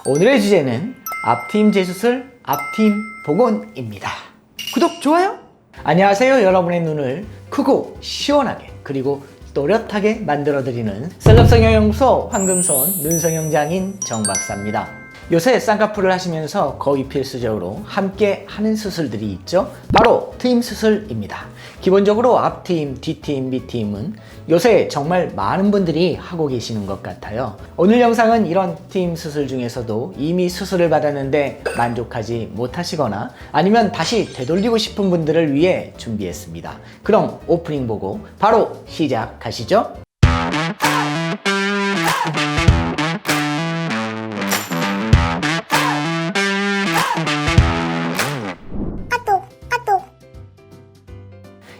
오늘의 주제는 앞트임 재수술, 앞트임 복원입니다. 구독, 좋아요! 안녕하세요. 여러분의 눈을 크고 시원하게 그리고 또렷하게 만들어드리는 셀럽성형연구소 황금손 눈성형장인 정박사입니다. 요새 쌍꺼풀을 하시면서 거의 필수적으로 함께 하는 수술들이 있죠. 바로 트임 수술입니다. 기본적으로 앞트임, 뒤트임, 밑트임은 요새 정말 많은 분들이 하고 계시는 것 같아요. 오늘 영상은 이런 트임 수술 중에서도 이미 수술을 받았는데 만족하지 못하시거나 아니면 다시 되돌리고 싶은 분들을 위해 준비했습니다. 그럼 오프닝 보고 바로 시작하시죠.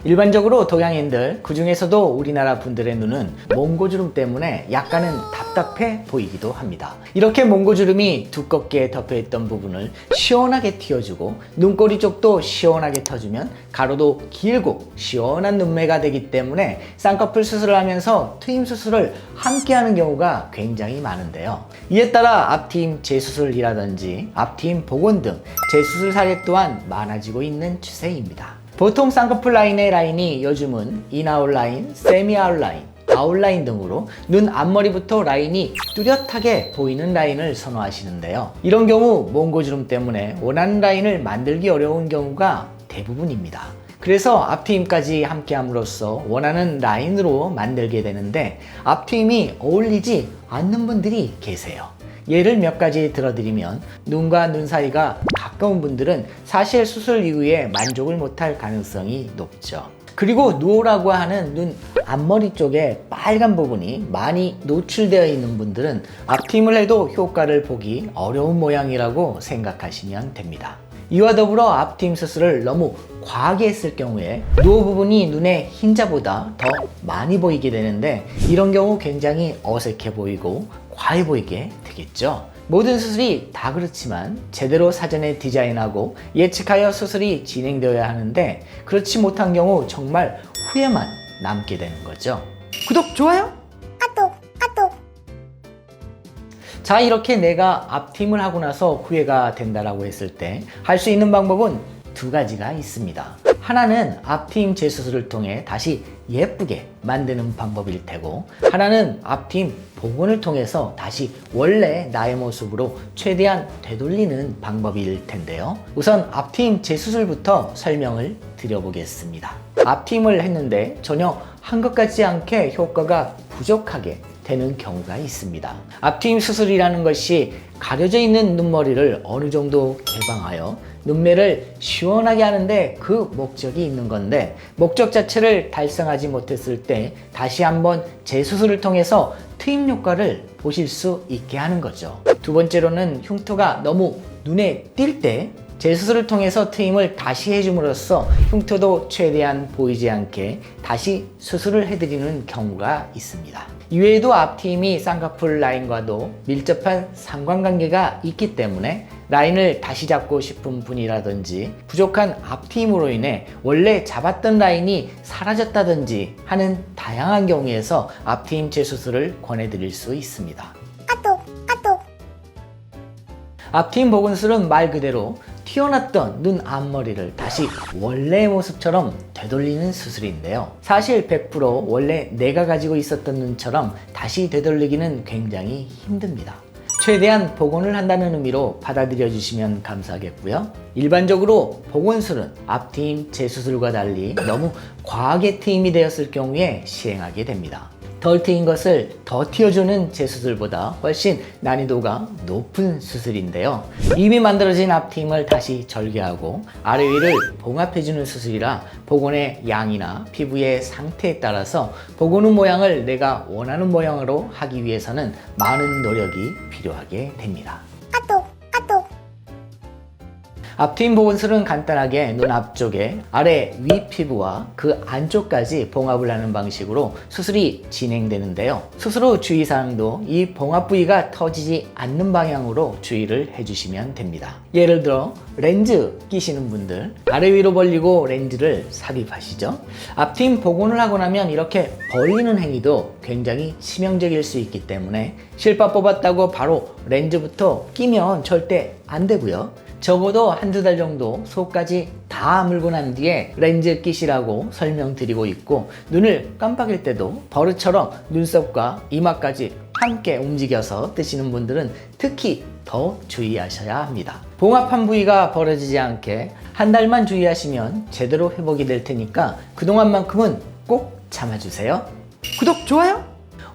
일반적으로 동양인들, 그 중에서도 우리나라 분들의 눈은 몽고주름 때문에 약간은 답답해 보이기도 합니다. 이렇게 몽고주름이 두껍게 덮여있던 부분을 시원하게 틔워주고 눈꼬리 쪽도 시원하게 터주면 가로도 길고 시원한 눈매가 되기 때문에 쌍꺼풀 수술을 하면서 트임 수술을 함께 하는 경우가 굉장히 많은데요. 이에 따라 앞트임 재수술이라든지 앞트임 복원 등 재수술 사례 또한 많아지고 있는 추세입니다. 보통 쌍꺼풀 라인의 라인이 요즘은 인아웃라인, 세미아웃라인, 아웃라인 등으로 눈 앞머리부터 라인이 뚜렷하게 보이는 라인을 선호하시는데요. 이런 경우 몽고주름 때문에 원하는 라인을 만들기 어려운 경우가 대부분입니다. 그래서 앞트임까지 함께 함으로써 원하는 라인으로 만들게 되는데 앞트임이 어울리지 않는 분들이 계세요. 예를 몇 가지 들어드리면 눈과 눈 사이가 가까운 분들은 사실 수술 이후에 만족을 못할 가능성이 높죠. 그리고 누오라고 하는 눈 앞머리 쪽에 빨간 부분이 많이 노출되어 있는 분들은 앞트임을 해도 효과를 보기 어려운 모양이라고 생각하시면 됩니다. 이와 더불어 앞트임 수술을 너무 과하게 했을 경우에 누오 부분이 눈의 흰자보다 더 많이 보이게 되는데 이런 경우 굉장히 어색해 보이고 과해 보이게 되겠죠. 모든 수술이 다 그렇지만 제대로 사전에 디자인하고 예측하여 수술이 진행되어야 하는데 그렇지 못한 경우 정말 후회만 남게 되는 거죠. 구독, 좋아요! 자, 이렇게 내가 앞트임을 하고 나서 후회가 된다라고 했을 때 할 수 있는 방법은 두 가지가 있습니다. 하나는 앞트임 재수술을 통해 다시 예쁘게 만드는 방법일 테고, 하나는 앞트임 복원을 통해서 다시 원래 나의 모습으로 최대한 되돌리는 방법일 텐데요. 우선 앞트임 재수술부터 설명을 드려보겠습니다. 앞트임을 했는데 전혀 한 것 같지 않게 효과가 부족하게 되는 경우가 있습니다. 앞트임 수술이라는 것이 가려져 있는 눈머리를 어느 정도 개방하여 눈매를 시원하게 하는데 그 목적이 있는 건데 목적 자체를 달성하지 못했을 때 다시 한번 재수술을 통해서 트임 효과를 보실 수 있게 하는 거죠. 두 번째로는 흉터가 너무 눈에 띌 때 재수술을 통해서 트임을 다시 해줌으로써 흉터도 최대한 보이지 않게 다시 수술을 해드리는 경우가 있습니다. 이외에도 앞트임이 쌍꺼풀 라인과도 밀접한 상관관계가 있기 때문에 라인을 다시 잡고 싶은 분이라든지 부족한 앞트임으로 인해 원래 잡았던 라인이 사라졌다든지 하는 다양한 경우에서 앞트임 재수술을 권해드릴 수 있습니다. 앞트임 복원술은 말 그대로 튀어났던 눈 앞머리를 다시 원래의 모습처럼 되돌리는 수술인데요. 사실 100% 원래 내가 가지고 있었던 눈처럼 다시 되돌리기는 굉장히 힘듭니다. 최대한 복원을 한다는 의미로 받아들여 주시면 감사하겠고요. 일반적으로 복원술은 앞트임 재수술과 달리 너무 과하게 트임이 되었을 경우에 시행하게 됩니다. 덜 트인 것을 더 틔워주는 재수술보다 훨씬 난이도가 높은 수술인데요. 이미 만들어진 앞트임을 다시 절개하고 아래 위를 봉합해주는 수술이라 복원의 양이나 피부의 상태에 따라서 복원 후 모양을 내가 원하는 모양으로 하기 위해서는 많은 노력이 필요하게 됩니다. 앞트임 복원술은 간단하게 눈 앞쪽에 아래 위 피부와 그 안쪽까지 봉합을 하는 방식으로 수술이 진행되는데요. 수술 후 주의사항도 이 봉합 부위가 터지지 않는 방향으로 주의를 해주시면 됩니다. 예를 들어 렌즈 끼시는 분들 아래 위로 벌리고 렌즈를 삽입하시죠. 앞트임 복원을 하고 나면 이렇게 벌리는 행위도 굉장히 치명적일 수 있기 때문에 실밥 뽑았다고 바로 렌즈부터 끼면 절대 안 되고요. 적어도 한두 달 정도 속까지 다 물고 난 뒤에 렌즈 끼시라고 설명드리고 있고, 눈을 깜빡일 때도 버릇처럼 눈썹과 이마까지 함께 움직여서 뜨시는 분들은 특히 더 주의하셔야 합니다. 봉합한 부위가 벌어지지 않게 한 달만 주의하시면 제대로 회복이 될 테니까 그동안만큼은 꼭 참아주세요. 구독, 좋아요!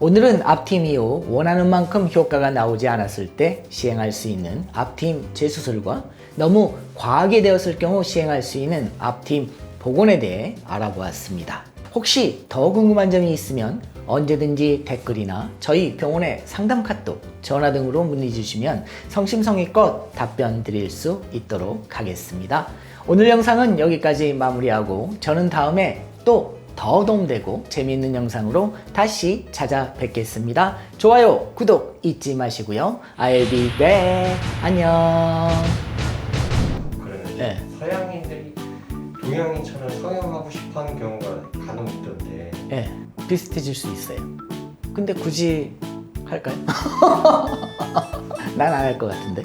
오늘은 앞팀 이후 원하는 만큼 효과가 나오지 않았을 때 시행할 수 있는 앞팀 재수술과 너무 과하게 되었을 경우 시행할 수 있는 앞팀 복원에 대해 알아보았습니다. 혹시 더 궁금한 점이 있으면 언제든지 댓글이나 저희 병원의 상담 카톡, 전화 등으로 문의 주시면 성심성의껏 답변 드릴 수 있도록 하겠습니다. 오늘 영상은 여기까지 마무리하고 저는 다음에 또 더 도움되고 재미있는 영상으로 다시 찾아뵙겠습니다. 좋아요, 구독 잊지 마시고요. I'll be back. 안녕. 그러면 네. 서양인들이 동양인처럼 성형하고 싶어하는 경우가 간혹 있던데. 네, 비슷해질 수 있어요. 근데 굳이 할까요? 난 안 할 것 같은데.